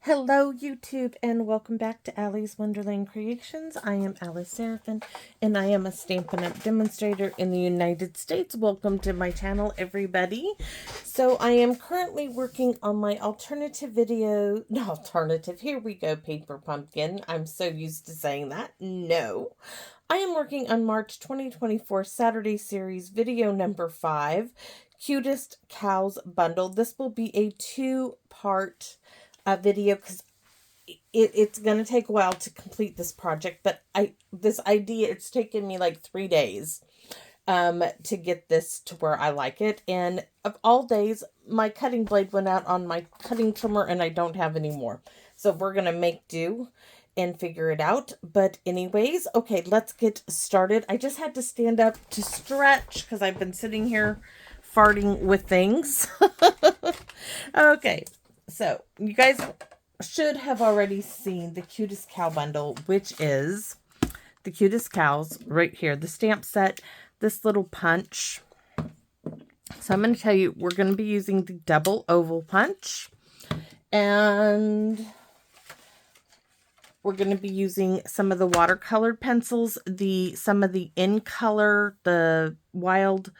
Hello YouTube and welcome back to Allie's Wonderland Creations. I am Alice Seraphin and I am a Stampin' Up! Demonstrator in the United States. Welcome to my channel everybody. So I am currently working on my here we go, paper pumpkin. I'm so used to saying that. No. I am working on March 2024 Saturday series video number 5, Cutest Cows Bundle. This will be a 2-part video because it's going to take a while to complete this project, but it's taken me like 3 days to get this to where I like it. And of all days, my cutting blade went out on my cutting trimmer and I don't have any more. So we're going to make do and figure it out. But anyways, okay, let's get started. I just had to stand up to stretch because I've been sitting here farting with things. Okay. So, you guys should have already seen the Cutest Cow Bundle, which is the Cutest Cows right here. The stamp set, this little punch. So, I'm going to tell you, we're going to be using the double oval punch. And we're going to be using some of the watercolored pencils, some of the in color, the wild.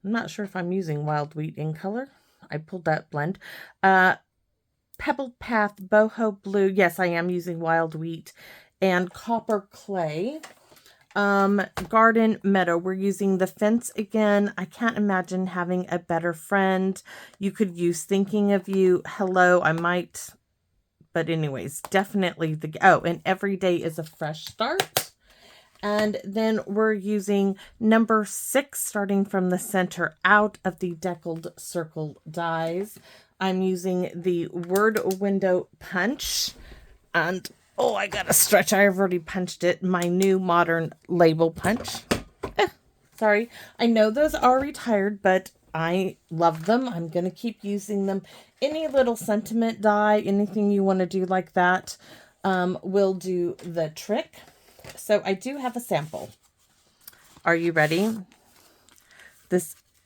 I'm not sure if I'm using Wild Wheat in color. I pulled that blend. Pebble Path Boho Blue. Yes, I am using Wild Wheat. And Copper Clay. Garden Meadow. We're using the Fence again. I can't imagine having a better friend. You could use Thinking of You. Hello, I might. But anyways, definitely and Every Day is a Fresh Start. And then we're using number 6, starting from the center out of the deckled circle dies. I'm using the Word Window Punch. And, oh, I gotta stretch. I've already punched it. My new modern label punch. Sorry. I know those are retired, but I love them. I'm going to keep using them. Any little sentiment die, anything you want to do like that, will do the trick. So I do have a sample. Are you ready?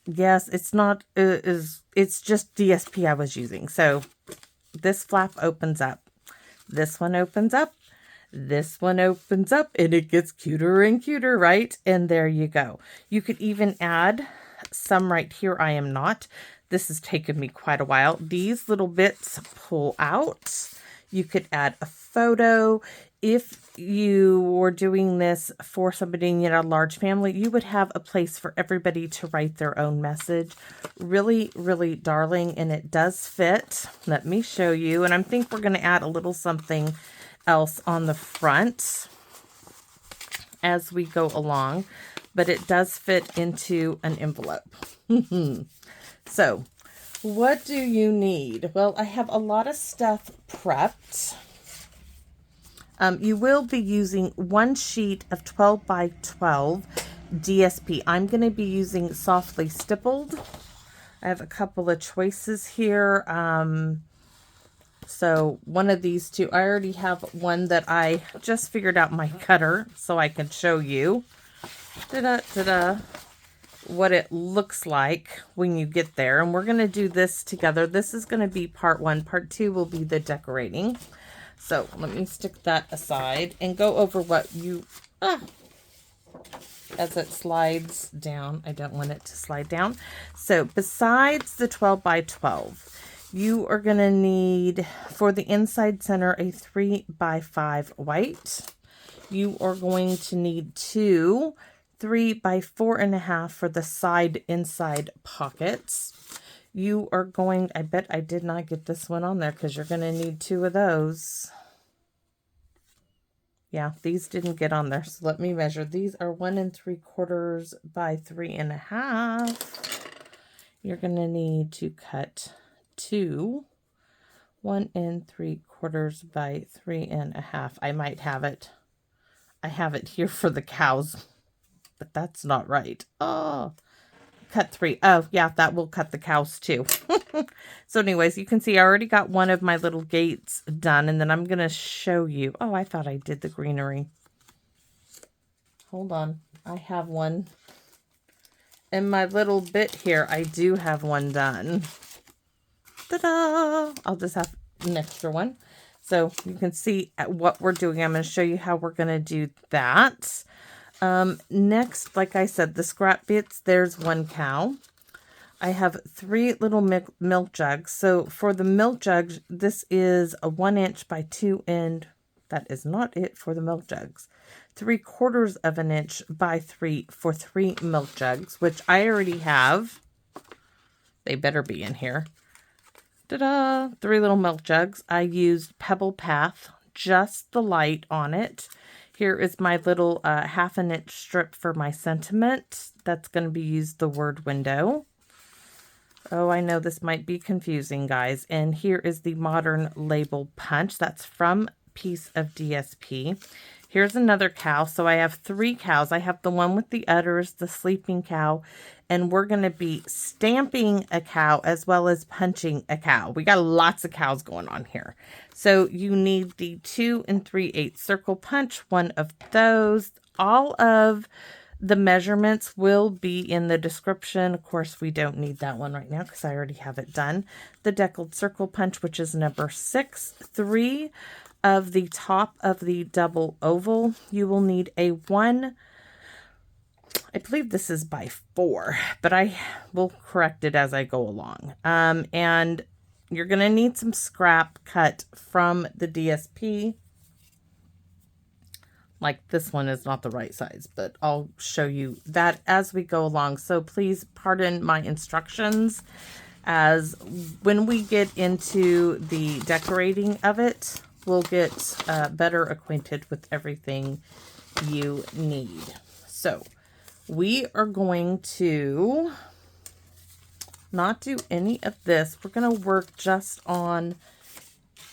Yes, it's not, it's just DSP I was using. So this flap opens up. This one opens up. This one opens up and it gets cuter and cuter, right? And there you go. You could even add some right here. I am not. This has taken me quite a while. These little bits pull out. You could add a photo. If you were doing this for somebody in a large family, you would have a place for everybody to write their own message. Really, really darling, and it does fit. Let me show you. And I think we're going to add a little something else on the front as we go along, but it does fit into an envelope. So, what do you need? Well, I have a lot of stuff prepped. You will be using 1 sheet of 12 by 12 DSP. I'm going to be using Softly Stippled. I have a couple of choices here. So one of these two, I already have one that I just figured out my cutter so I can show you what it looks like when you get there. And we're going to do this together. This is going to be part 1. Part 2 will be the decorating. So let me stick that aside and go over what you, as it slides down. I don't want it to slide down. So besides the 12 by 12, you are going to need, for the inside center, a 3 by 5 white. You are going to need 2 3 by 4.5 for the inside pockets. You are going, I bet I did not get this one on there because you're going to need 2 of those. Yeah, these didn't get on there. So let me measure. These are 1 3/4 by 3.5. You're going to need to cut 2 1 3/4 by 3.5. I might have it. I have it here for the cows, but that's not right. Oh, cut 3. Oh, yeah, that will cut the cows too. So anyways, you can see I already got one of my little gates done, and then I'm going to show you. Oh, I thought I did the greenery. Hold on. I have one. In my little bit here, I do have one done. Ta-da! I'll just have an extra one. So you can see what we're doing. I'm going to show you how we're going to do that. Next, like I said, the scrap bits, there's one cow. I have 3 little milk jugs. So for the milk jugs, this is a 1 inch by 2 and that is not it for the milk jugs. 3/4 of an inch by 3 for 3 milk jugs, which I already have. They better be in here. Ta-da! 3 little milk jugs. I used Pebble Path, just the light on it. Here is my little 1/2 inch strip for my sentiment. That's going to be used the word window. Oh, I know this might be confusing, guys. And here is the modern label punch. That's from Piece of DSP. Here's another cow. So I have 3 cows. I have the one with the udders, the sleeping cow, and we're going to be stamping a cow as well as punching a cow. We got lots of cows going on here. So you need the 2 3/8 circle punch, one of those. All of the measurements will be in the description. Of course, we don't need that one right now because I already have it done. The deckled circle punch, which is number 6. 3 of the top of the double oval. You will need a 1. I believe this is by 4, but I will correct it as I go along. And you're going to need some scrap cut from the DSP. Like this one is not the right size, but I'll show you that as we go along. So please pardon my instructions, as when we get into the decorating of it, we'll get better acquainted with everything you need. So we are going to not do any of this. We're going to work just on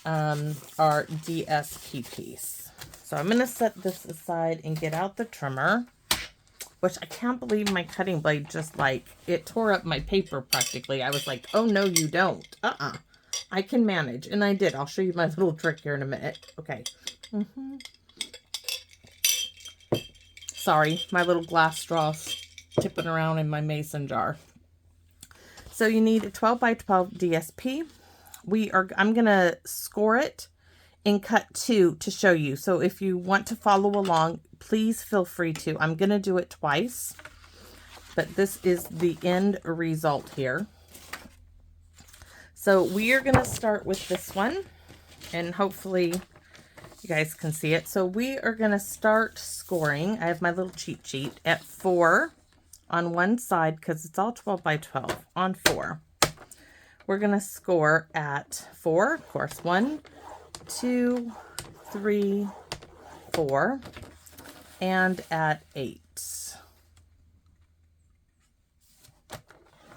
our DSP piece. So I'm going to set this aside and get out the trimmer, which I can't believe my cutting blade just like, it tore up my paper practically. I was like, oh no, you don't. I can manage. And I did. I'll show you my little trick here in a minute. Okay. Sorry, my little glass straws tipping around in my mason jar. So you need a 12 by 12 DSP. I'm going to score it and cut 2 to show you. So if you want to follow along, please feel free to. I'm going to do it twice, but this is the end result here. So we are going to start with this one, and hopefully you guys can see it. So we are going to start scoring. I have my little cheat sheet at 4 on one side because it's all 12 by 12 on 4. We're going to score at 4, of course. 1, 2, 3, 4, and at 8.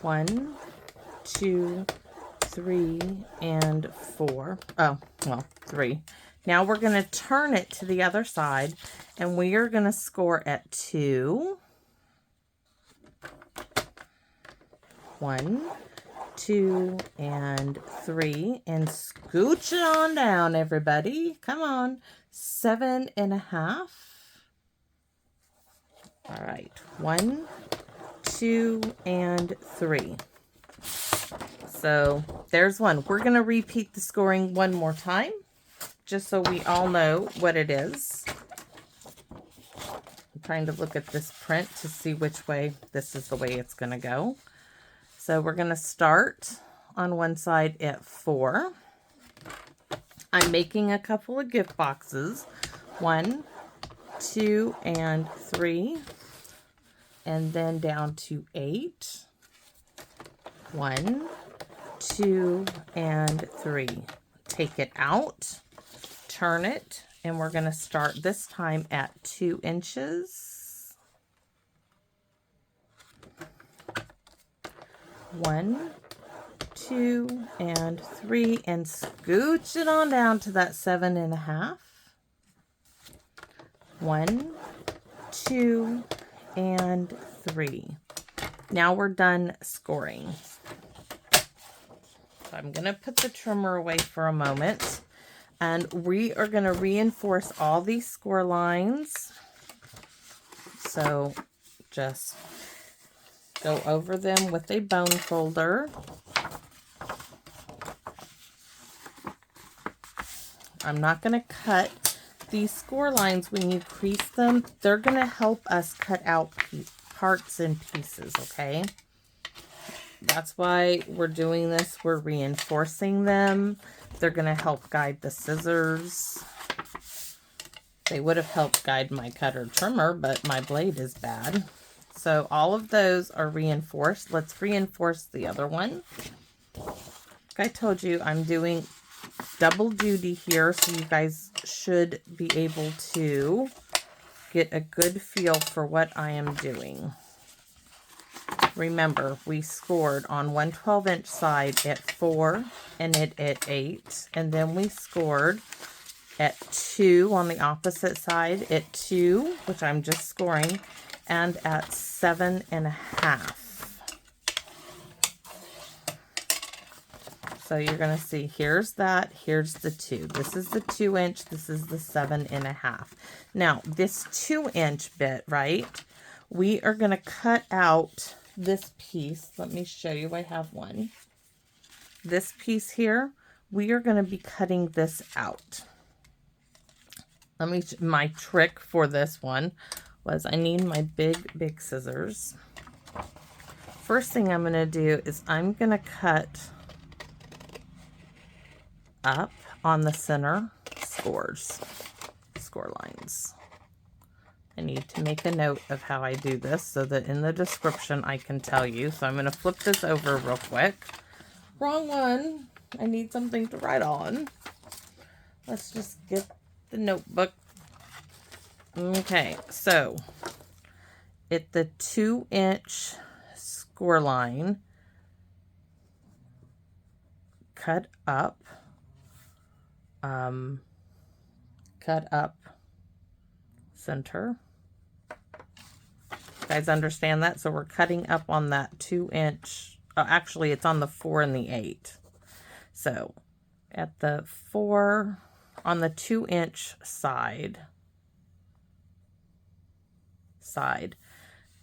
1, 2, 3, and 4. Oh, well, 3. Now we're going to turn it to the other side, and we are going to score at 2. 1, 2, and 3, and scooch it on down, everybody. Come on. 7.5. All right. 1, 2, and 3. So there's one. We're going to repeat the scoring one more time, just so we all know what it is. I'm trying to look at this print to see which way this is the way it's going to go. So we're going to start on one side at 4. I'm making a couple of gift boxes. 1, 2, and 3. And then down to 8. 1, 2, and 3. Take it out, turn it, and we're going to start this time at 2 inches. 1, 2, and 3, and scooch it on down to that 7.5. 1, 2, and 3. Now we're done scoring. So I'm going to put the trimmer away for a moment, and we are going to reinforce all these score lines. So just go over them with a bone folder. I'm not going to cut these score lines when you crease them. They're going to help us cut out parts and pieces, okay? That's why we're doing this. We're reinforcing them. They're going to help guide the scissors. They would have helped guide my cutter trimmer, but my blade is bad. So all of those are reinforced. Let's reinforce the other one. Like I told you, I'm doing double duty here, so you guys should be able to get a good feel for what I am doing. Remember, we scored on one 12-inch side at 4 and it at 8, and then we scored at 2 on the opposite side at 2, which I'm just scoring, and at 7.5. So you're going to see, here's that, here's the 2. This is the 2-inch, this is the 7.5. Now, this 2-inch bit, right, we are going to cut out this piece. Let me show you, I have one. This piece here, we are going to be cutting this out. My trick for this one was I need my big scissors. First thing I'm going to do is I'm going to cut up on the center score lines. I need to make a note of how I do this so that in the description I can tell you. So I'm going to flip this over real quick. Wrong one. I need something to write on. Let's just get the notebook. Okay, so at the 2-inch score line, cut up center. You guys understand that? So we're cutting up on that 2-inch. Actually, it's on the 4 and the 8. So at the 4, on the 2-inch side,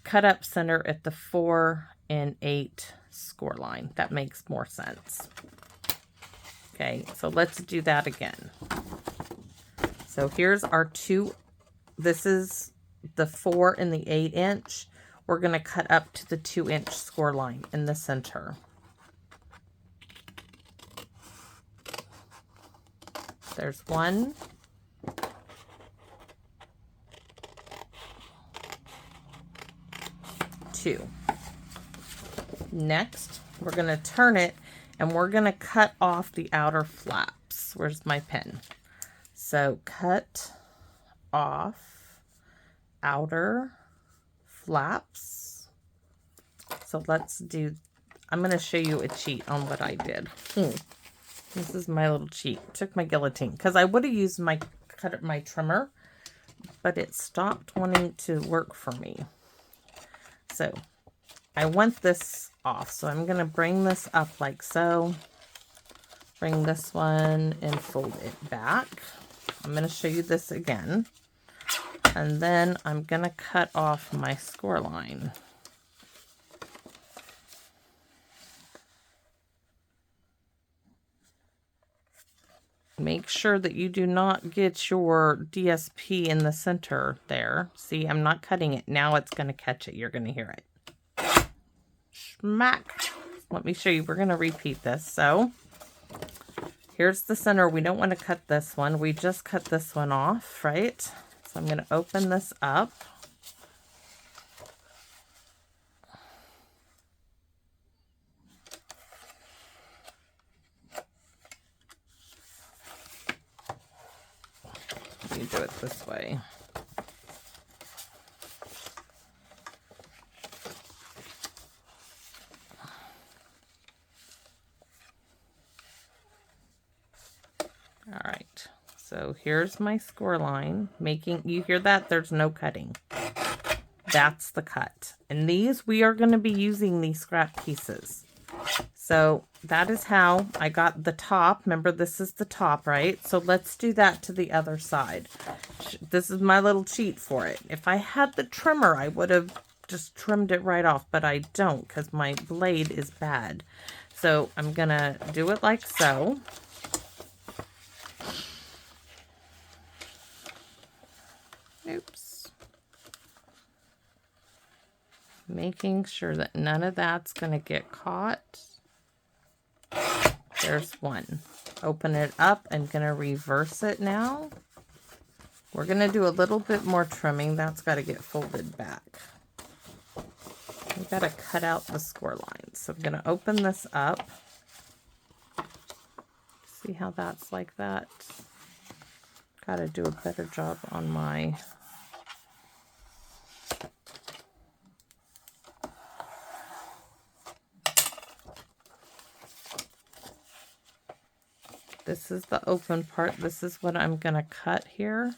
cut up center at the 4 and 8 score line. That makes more sense. Okay, so let's do that again. So here's our 2. This is the 4 and the 8-inch. We're going to cut up to the 2-inch score line in the center. There's 1. 2. Next, we're going to turn it and we're going to cut off the outer flaps. Where's my pen? So cut off outer flaps. So let's do, I'm going to show you a cheat on what I did. This is my little cheat. Took my guillotine because I would have used my trimmer, but it stopped wanting to work for me. So I want this off. So I'm going to bring this up like so. Bring this one and fold it back. I'm going to show you this again. And then I'm going to cut off my score line. Make sure that you do not get your DSP in the center there. See, I'm not cutting it. Now it's going to catch it. You're going to hear it. Smack. Let me show you. We're going to repeat this. So here's the center. We don't want to cut this one. We just cut this one off, right? So I'm going to open this up. You do it this way. All right, so here's my score line. You hear that? There's no cutting. That's the cut. And these, we are going to be using these scrap pieces. So that is how I got the top. Remember, this is the top, right? So let's do that to the other side. This is my little cheat for it. If I had the trimmer, I would have just trimmed it right off, but I don't because my blade is bad. So I'm going to do it like so. Oops. Making sure that none of that's going to get caught. There's one. Open it up. I'm going to reverse it now. We're going to do a little bit more trimming. That's got to get folded back. We've got to cut out the score lines. So I'm going to open this up. See how that's like that? Got to do a better job on my... This is the open part. This is what I'm going to cut here.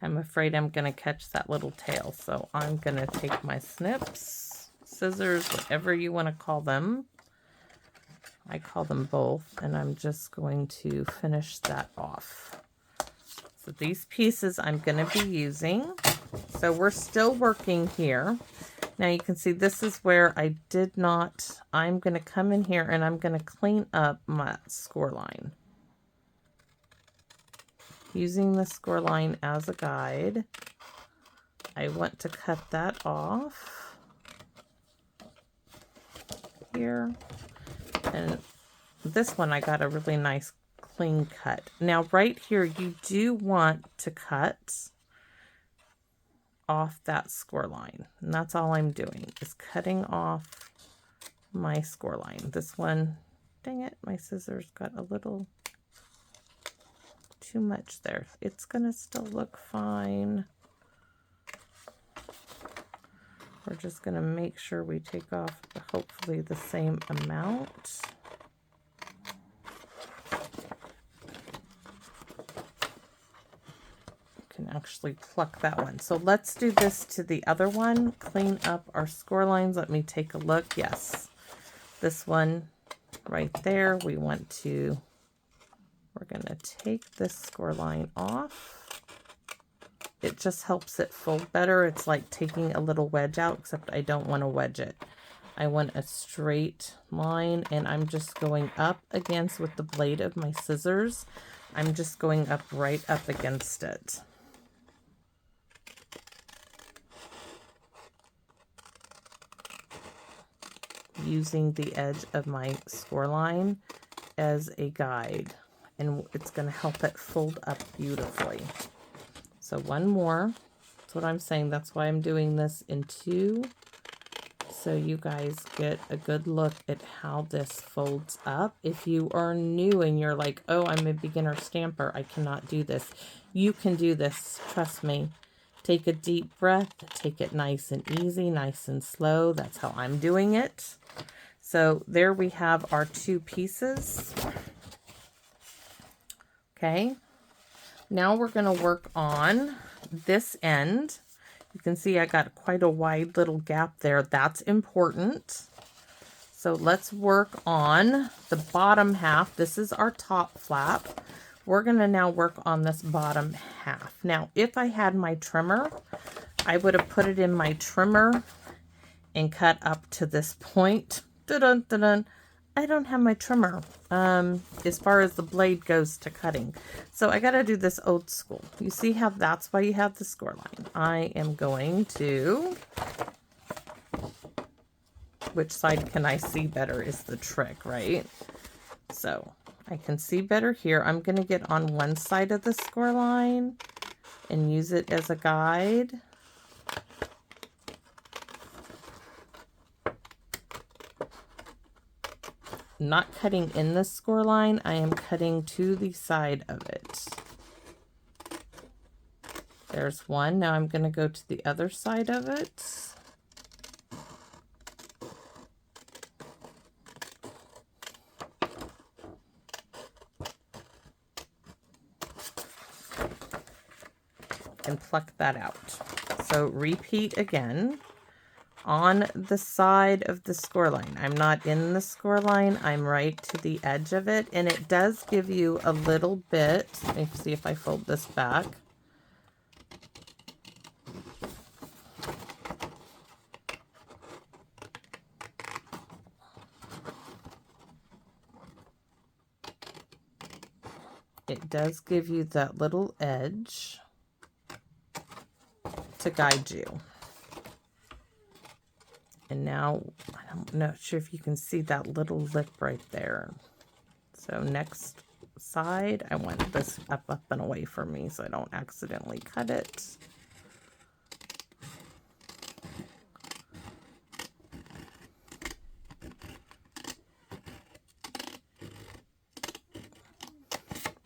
I'm afraid I'm going to catch that little tail. So I'm going to take my snips, scissors, whatever you want to call them. I call them both. And I'm just going to finish that off. So these pieces I'm going to be using. So we're still working here. Now you can see this is where I did not, I'm going to come in here and I'm going to clean up my score line. Using the score line as a guide. I want to cut that off here. And this one I got a really nice clean cut. Now right here you do want to cut off that score line, and that's all I'm doing is cutting off my score line. This one, dang it, my scissors got a little too much there. It's gonna still look fine. We're just gonna make sure we take off hopefully the same amount. Can actually pluck that one. So let's do this to the other one. Clean up our score lines. Let me take a look. Yes, this one right there. We're going to take this score line off. It just helps it fold better. It's like taking a little wedge out, except I don't want to wedge it. I want a straight line, and I'm just going up against with the blade of my scissors. I'm just going up right up against it. Using the edge of my score line as a guide, and it's going to help it fold up beautifully. So one more. That's what I'm saying. That's why I'm doing this in two, so you guys get a good look at how this folds up. If you are new and you're like, oh, I'm a beginner stamper, I cannot do this, you can do this. Trust me. Take a deep breath. Take it nice and easy, nice and slow. That's how I'm doing it. So there we have our two pieces. Okay. Now we're going to work on this end. You can see I got quite a wide little gap there. That's important. So let's work on the bottom half. This is our top flap. We're going to now work on this bottom half. Now, if I had my trimmer, I would have put it in my trimmer and cut up to this point. Dun, dun, dun. I don't have my trimmer as far as the blade goes to cutting. So I got to do this old school. You see how that's why you have the score line. I am going to, which side can I see better is the trick, right? So I can see better here. I'm going to get on one side of the score line and use it as a guide. Not cutting in the score line, I am cutting to the side of it. There's one. Now I'm going to go to the other side of it. And pluck that out. So repeat again. On the side of the score line. I'm not in the score line. I'm right to the edge of it. And it does give you a little bit. Let me see if I fold this back. it does give you that little edge to guide you. And now, I'm not sure if you can see that little lip right there. So next side, I want this up, and away from me so I don't accidentally cut it.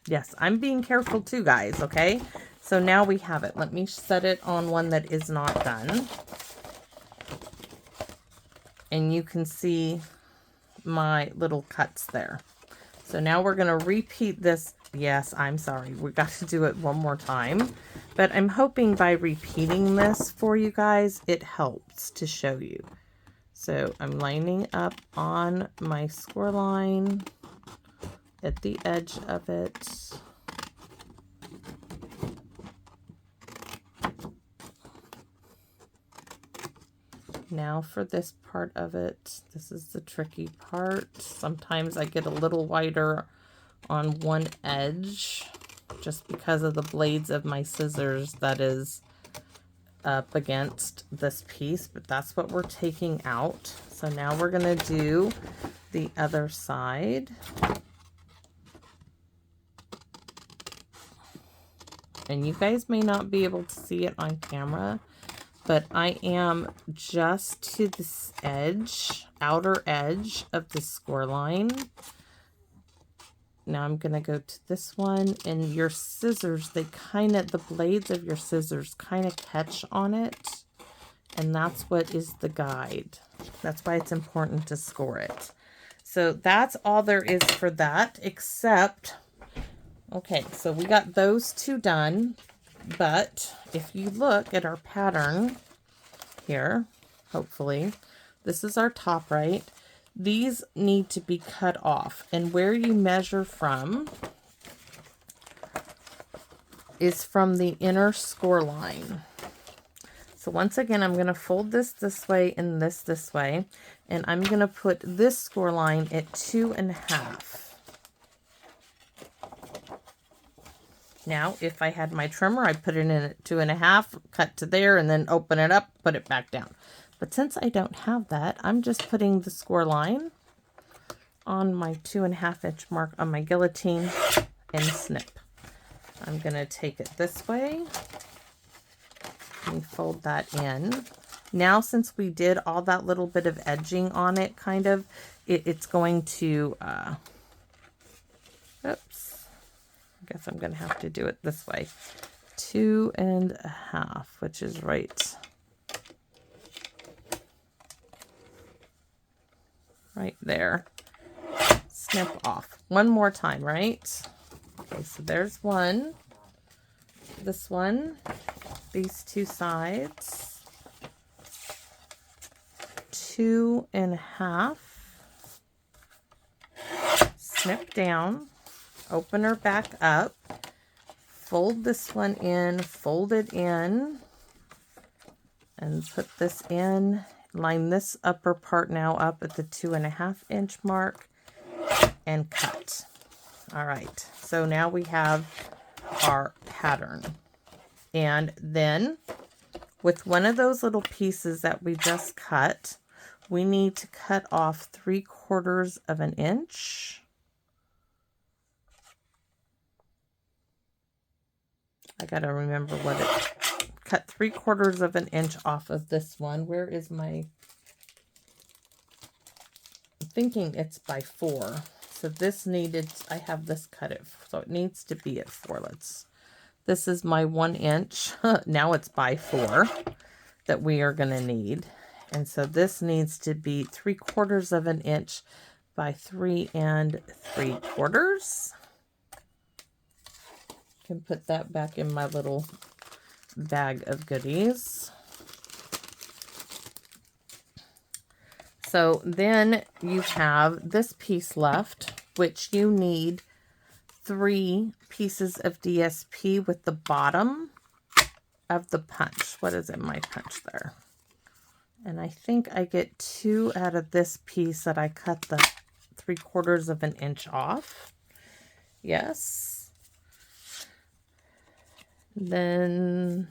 Yes, I'm being careful too, guys, okay? So now we have it. Let me set it on one that is not done. And you can see my little cuts there. So now we're going to repeat this. Yes, I'm sorry. We got to do it one more time. But I'm hoping by repeating this for you guys, it helps to show you. So I'm lining up on my score line at the edge of it. Now for this part of it, this is the tricky part. Sometimes I get a little wider on one edge just because of the blades of my scissors that is up against this piece, but that's what we're taking out. So now we're going to do the other side. And you guys may not be able to see it on camera, but I am just to this edge, outer edge of the score line. Now I'm going to go to this one, and your scissors, the blades of your scissors kind of catch on it. And that's what is the guide. That's why it's important to score it. So that's all there is for that, except, okay, so we got those two done. But if you look at our pattern here, hopefully, this is our top, right? These need to be cut off. And where you measure from is from the inner score line. So once again, I'm going to fold this way and this way. And I'm going to put this score line at 2.5. Now, if I had my trimmer, I'd put it in at 2.5, cut to there, and then open it up, put it back down. But since I don't have that, I'm just putting the score line on my 2.5 inch mark on my guillotine and snip. I'm going to take it this way and fold that in. Now, since we did all that little bit of edging on it, it's going to, oops. I guess I'm going to have to do it this way. 2.5, which is right there. Snip off. One more time, right? Okay, so there's one. This one. These two sides. 2.5. Snip down. Open her back up, fold this one in, fold it in, and put this in. Line this upper part now up at the 2.5 inch mark and cut. All right, so now we have our pattern. And then with one of those little pieces that we just cut, we need to cut off 3/4 of an inch. I gotta remember what it, cut 3/4 of an inch off of this one. Where is my, I'm thinking it's by 4. So this needed, I have this cut it, so it needs to be at 4. This is my 1 inch. Now it's by 4 that we are gonna need. And so this needs to be 3/4 of an inch by 3 3/4. Can put that back in my little bag of goodies. So then you have this piece left, which you need 3 pieces of DSP with the bottom of the punch. What is in my punch there? And I think I get 2 out of this piece that I cut the 3/4 of an inch off. Yes. Then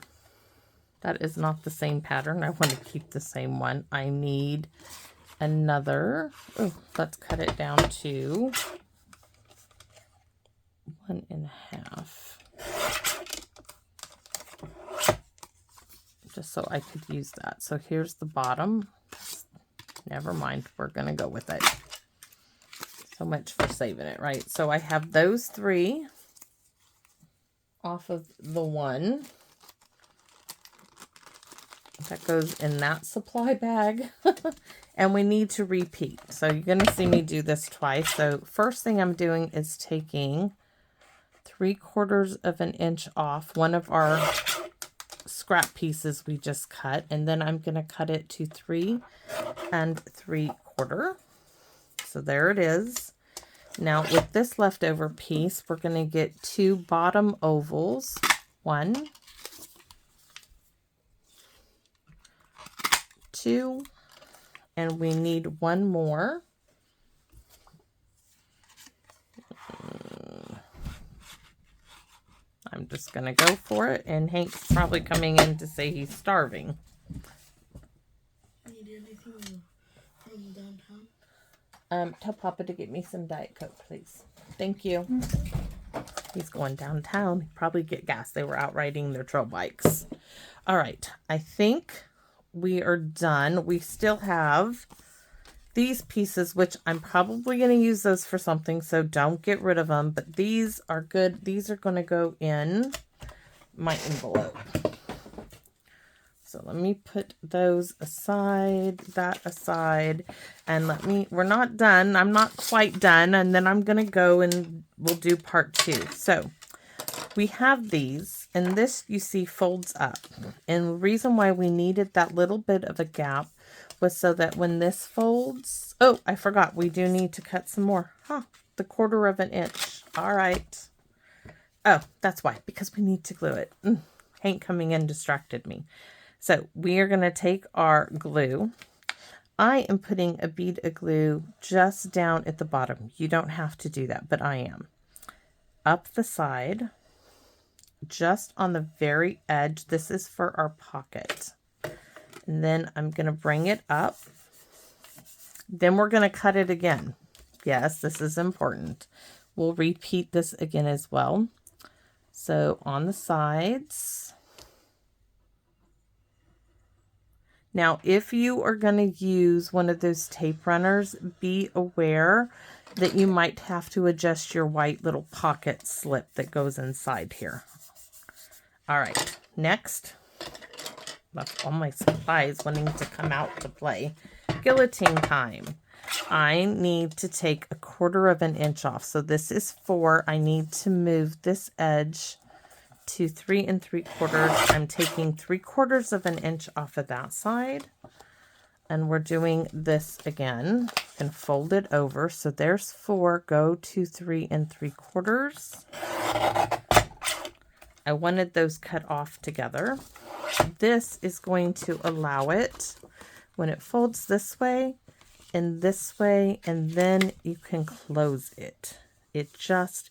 that is not the same pattern. I want to keep the same one. I need another. Oh, let's cut it down to 1.5. Just so I could use that. So here's the bottom. Never mind. We're going to go with it. So much for saving it, right? So I have those 3 off of the one. That goes in that supply bag. And we need to repeat. So you're going to see me do this twice. So first thing I'm doing is taking 3/4 of an inch off one of our scrap pieces we just cut. And then I'm going to cut it to 3 3/4. So there it is. Now with this leftover piece, we're going to get 2 bottom ovals. 1, 2, and we need 1 more. I'm just going to go for it, and Hank's probably coming in to say he's starving. Need anything from downtown? Tell Papa to get me some Diet Coke, please. Thank you. He's going downtown. He'd probably get gas. They were out riding their trail bikes. All right. I think we are done. We still have these pieces, which I'm probably going to use those for something, so don't get rid of them. But these are good. These are going to go in my envelope. So let me put those aside, that aside, and we're not done. I'm not quite done, and then I'm going to go and we'll do part 2. So we have these, and this, you see, folds up. And the reason why we needed that little bit of a gap was so that when this folds, oh, I forgot, we do need to cut some more. The 1/4 of an inch. All right. Oh, that's why, because we need to glue it. Hank coming in distracted me. So we are going to take our glue. I am putting a bead of glue just down at the bottom. You don't have to do that, but I am. Up the side, just on the very edge. This is for our pocket. And then I'm going to bring it up. Then we're going to cut it again. Yes, this is important. We'll repeat this again as well. So on the sides. Now, if you are going to use one of those tape runners, be aware that you might have to adjust your white little pocket slip that goes inside here. All right, next. That's all my supplies wanting to come out to play. Guillotine time. I need to take 1/4 of an inch off. So this is 4. I need to move this edge to 3 3/4. I'm taking 3/4 of an inch off of that side. And we're doing this again and fold it over. So there's 4, go to 3 3/4. I wanted those cut off together. This is going to allow it when it folds this way, and then you can close it.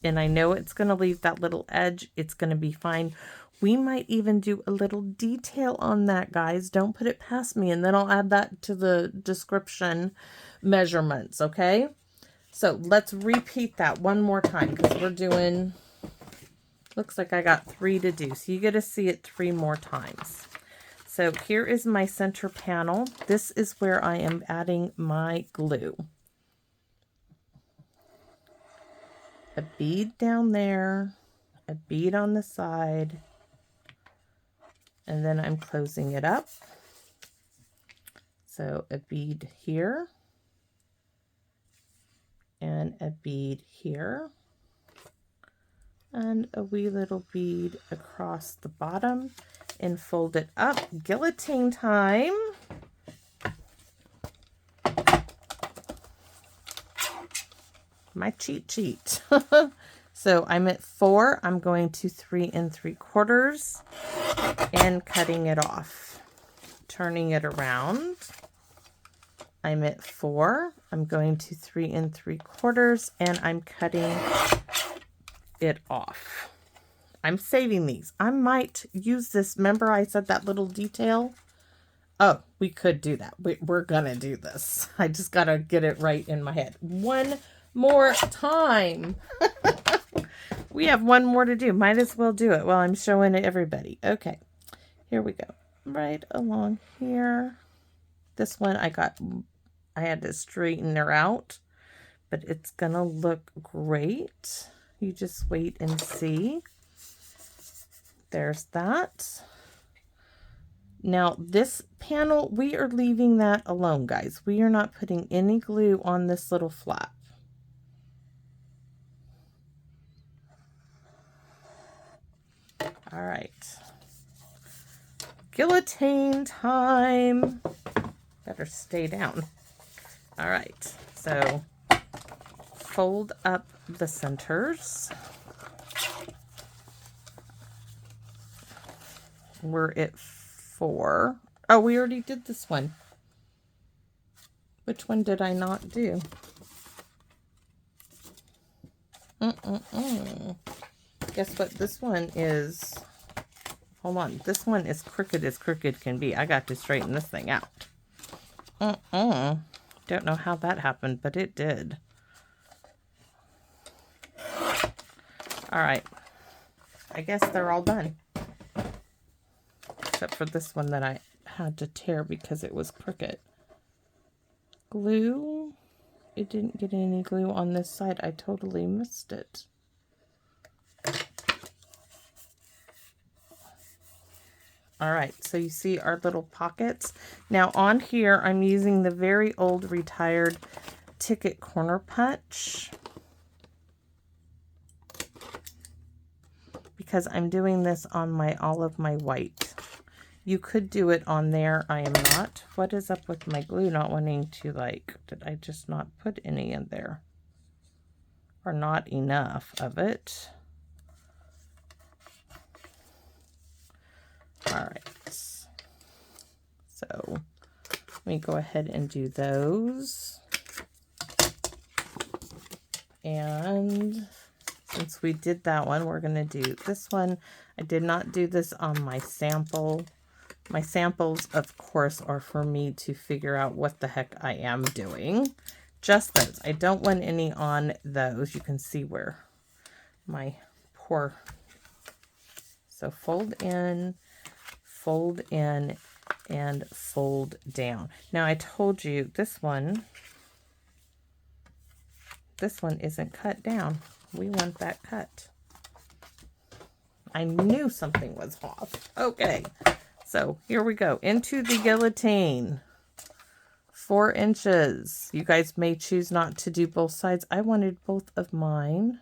And I know it's going to leave that little edge. It's going to be fine. We might even do a little detail on that, guys. Don't put it past me, and then I'll add that to the description measurements, okay? So let's repeat that one more time, because we're doing, looks like I got 3 to do. So you get to see it 3 more times. So here is my center panel. This is where I am adding my glue. A bead down there, a bead on the side, and then I'm closing it up. So a bead here, and a bead here, and a wee little bead across the bottom, and fold it up. Guillotine time. My cheat sheet. So I'm at 4. I'm going to 3 3/4 and cutting it off. Turning it around. I'm at 4. I'm going to 3 3/4 and I'm cutting it off. I'm saving these. I might use this. Remember I said that little detail? Oh, we could do that. We're gonna do this. I just gotta get it right in my head. One more time. We have one more to do. Might as well do it while I'm showing it everybody. Okay, here we go. Right along here. This one I had to straighten her out, but it's gonna look great. You just wait and see. There's that. Now this panel, we are leaving that alone, guys. We are not putting any glue on this little flap. All right. Guillotine time. Better stay down. All right. So fold up the centers. We're at 4. Oh, we already did this one. Which one did I not do? Guess what? This one is... Hold on. This one is crooked as crooked can be. I got to straighten this thing out. Don't know how that happened, but it did. All right. I guess they're all done. Except for this one that I had to tear because it was crooked. Glue. It didn't get any glue on this side. I totally missed it. All right, so you see our little pockets. Now on here, I'm using the very old retired Ticket Corner Punch because I'm doing this on all of my white. You could do it on there. I am not. What is up with my glue not wanting to, like, did I just not put any in there? Or not enough of it? All right. So let me go ahead and do those. And since we did that one, we're going to do this one. I did not do this on my sample. My samples, of course, are for me to figure out what the heck I am doing. Just those. I don't want any on those. You can see where my poor... So fold in, and fold down. Now I told you this one isn't cut down. We want that cut. I knew something was off. Okay. So here we go, into the guillotine, 4 inches. You guys may choose not to do both sides. I wanted both of mine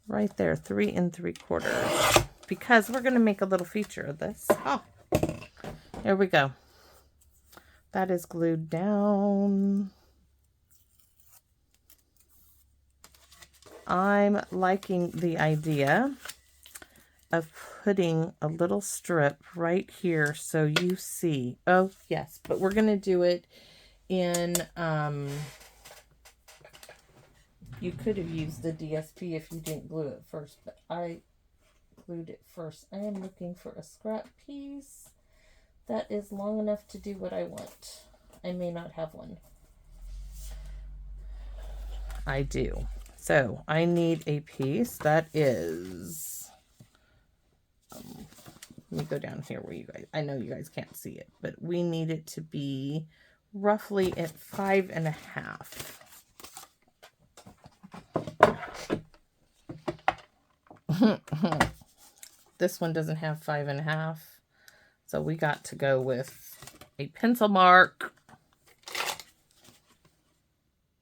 right there, 3 3/4, because we're going to make a little feature of this. Oh, here we go. That is glued down. I'm liking the idea of putting a little strip right here so you see. Oh yes, but we're gonna do it in you could have used the DSP if you didn't glue it first, but I glued it first. I am looking for a scrap piece that is long enough to do what I want. I may not have one. I do. So I need a piece that is let me go down here where you guys, I know you guys can't see it, but we need it to be roughly at 5 1/2. This one doesn't have 5 1/2. So we got to go with a pencil mark.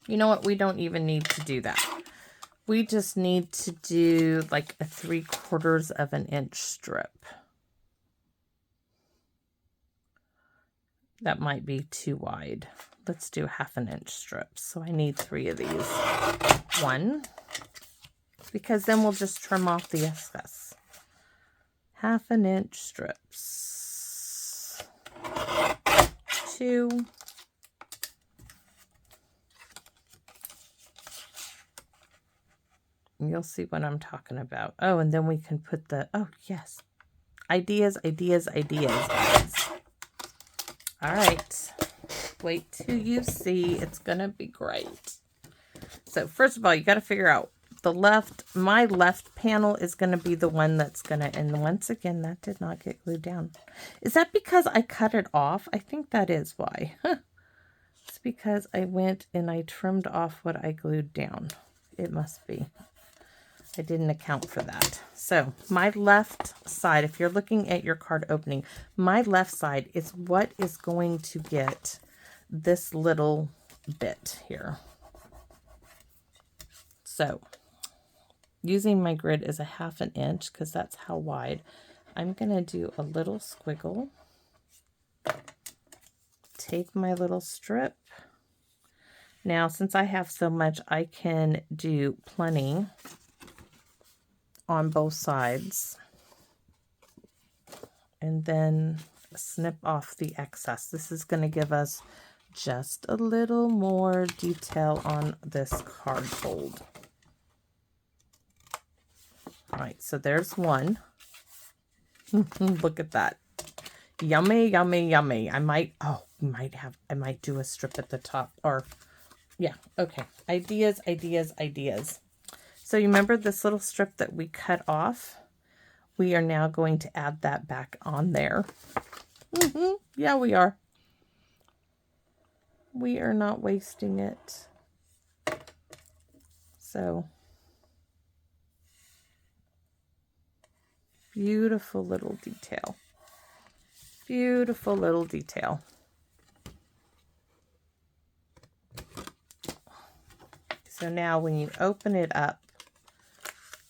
You know what? We don't even need to do that. We just need to do like a 3/4 of an inch strip. That might be too wide. Let's do 1/2 inch strips. So I need 3 of these. 1, because then we'll just trim off the excess. 1/2 inch strips. 2. And you'll see what I'm talking about. Oh, and then we can put the, oh, yes. Ideas, ideas, ideas, guys. All right. Wait till you see. It's going to be great. So first of all, you got to figure out my left panel is going to be the one that's going to, and once again, that did not get glued down. Is that because I cut it off? I think that is why. It's because I went and I trimmed off what I glued down. It must be. I didn't account for that. So my left side, if you're looking at your card opening, my left side is what is going to get this little bit here. So using my grid as a 1/2 inch, because that's how wide, I'm going to do a little squiggle. Take my little strip. Now, since I have so much, I can do plenty on both sides. And then snip off the excess. This is going to give us just a little more detail on this card fold. All right, so there's one. Look at that. Yummy, yummy, yummy. I might do a strip at the top, or yeah, okay. Ideas, ideas, ideas. So you remember this little strip that we cut off? We are now going to add that back on there. Yeah, we are. We are not wasting it. So beautiful little detail. Beautiful little detail. So now when you open it up,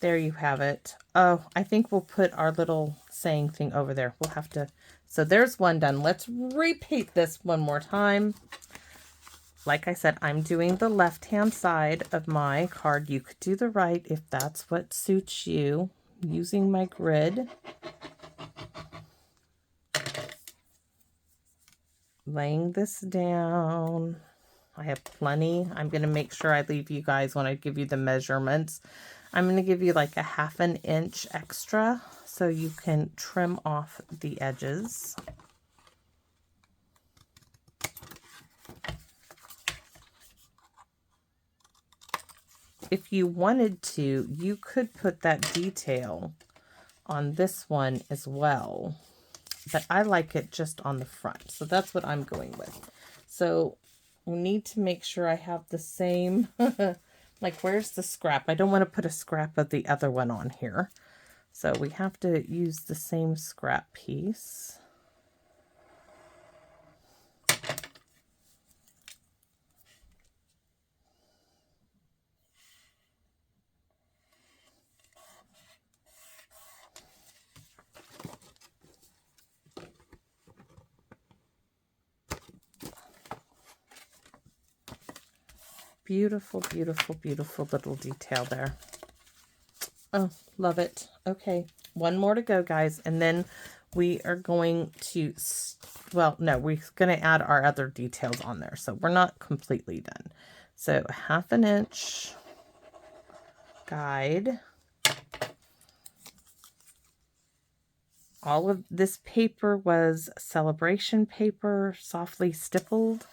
there you have it. Oh, I think we'll put our little saying thing over there. We'll have to. So there's one done. Let's repeat this one more time. Like I said, I'm doing the left-hand side of my card. You could do the right if that's what suits you. Using my grid. Laying this down. I have plenty. I'm going to make sure I leave you guys when I give you the measurements. I'm going to give you like a 1/2 inch extra so you can trim off the edges. If you wanted to, you could put that detail on this one as well, but I like it just on the front. So that's what I'm going with. So we need to make sure I have the same, like where's the scrap? I don't want to put a scrap of the other one on here. So we have to use the same scrap piece. Beautiful, beautiful, beautiful little detail there. Oh, love it. Okay, one more to go, guys. And then we are going to, well, no, we're going to add our other details on there. So we're not completely done. So 1/2 inch guide. All of this paper was celebration paper, softly stippled.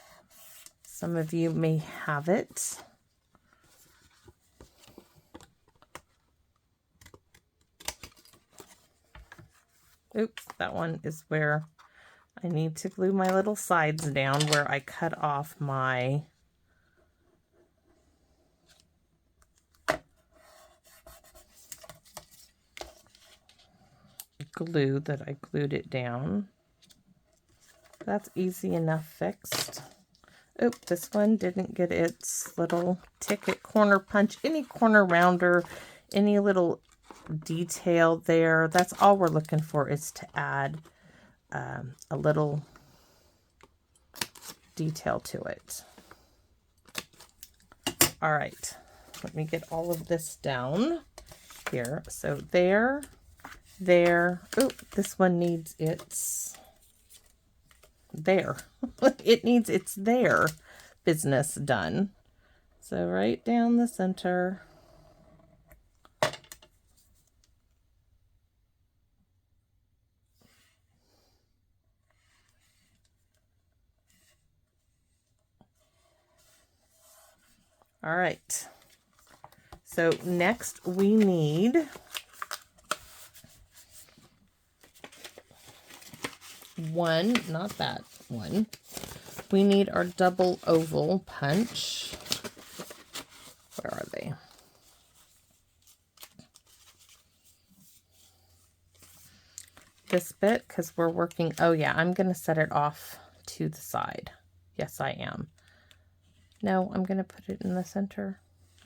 Some of you may have it. Oops, that one is where I need to glue my little sides down where I cut off my glue that I glued it down. That's easy enough fixed. Oh, this one didn't get its little ticket corner punch. Any corner rounder, any little detail there. That's all we're looking for, is to add a little detail to it. All right, let me get all of this down here. So there. Oh, this one needs its there. It needs its there business done. So right down the center. All right. So next we need one, not that one. We need our double oval punch. Where are they? This bit, because we're working, oh yeah, I'm going to set it off to the side. Yes, I am. No, I'm going to put it in the center.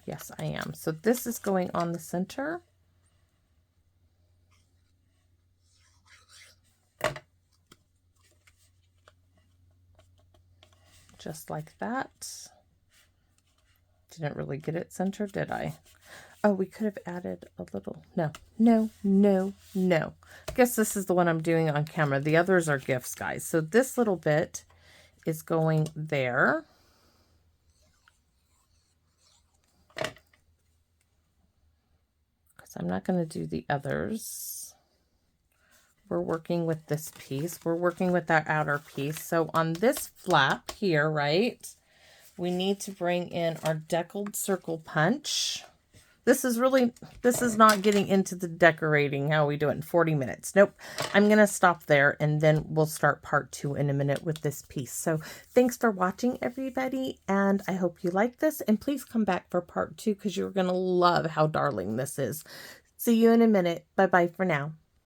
Yes, I am. So this is going on the center. Just like that. Didn't really get it centered, did I? Oh, we could have added a little. No. I guess this is the one I'm doing on camera. The others are gifts, guys. So this little bit is going there. Because I'm not going to do the others. We're working with this piece. We're working with that outer piece. So on this flap here, right, we need to bring in our deckled circle punch. This is not getting into the decorating, how we do it in 40 minutes. Nope. I'm going to stop there and then we'll start part 2 in a minute with this piece. So thanks for watching, everybody. And I hope you like this. And please come back for part 2 because you're going to love how darling this is. See you in a minute. Bye-bye for now.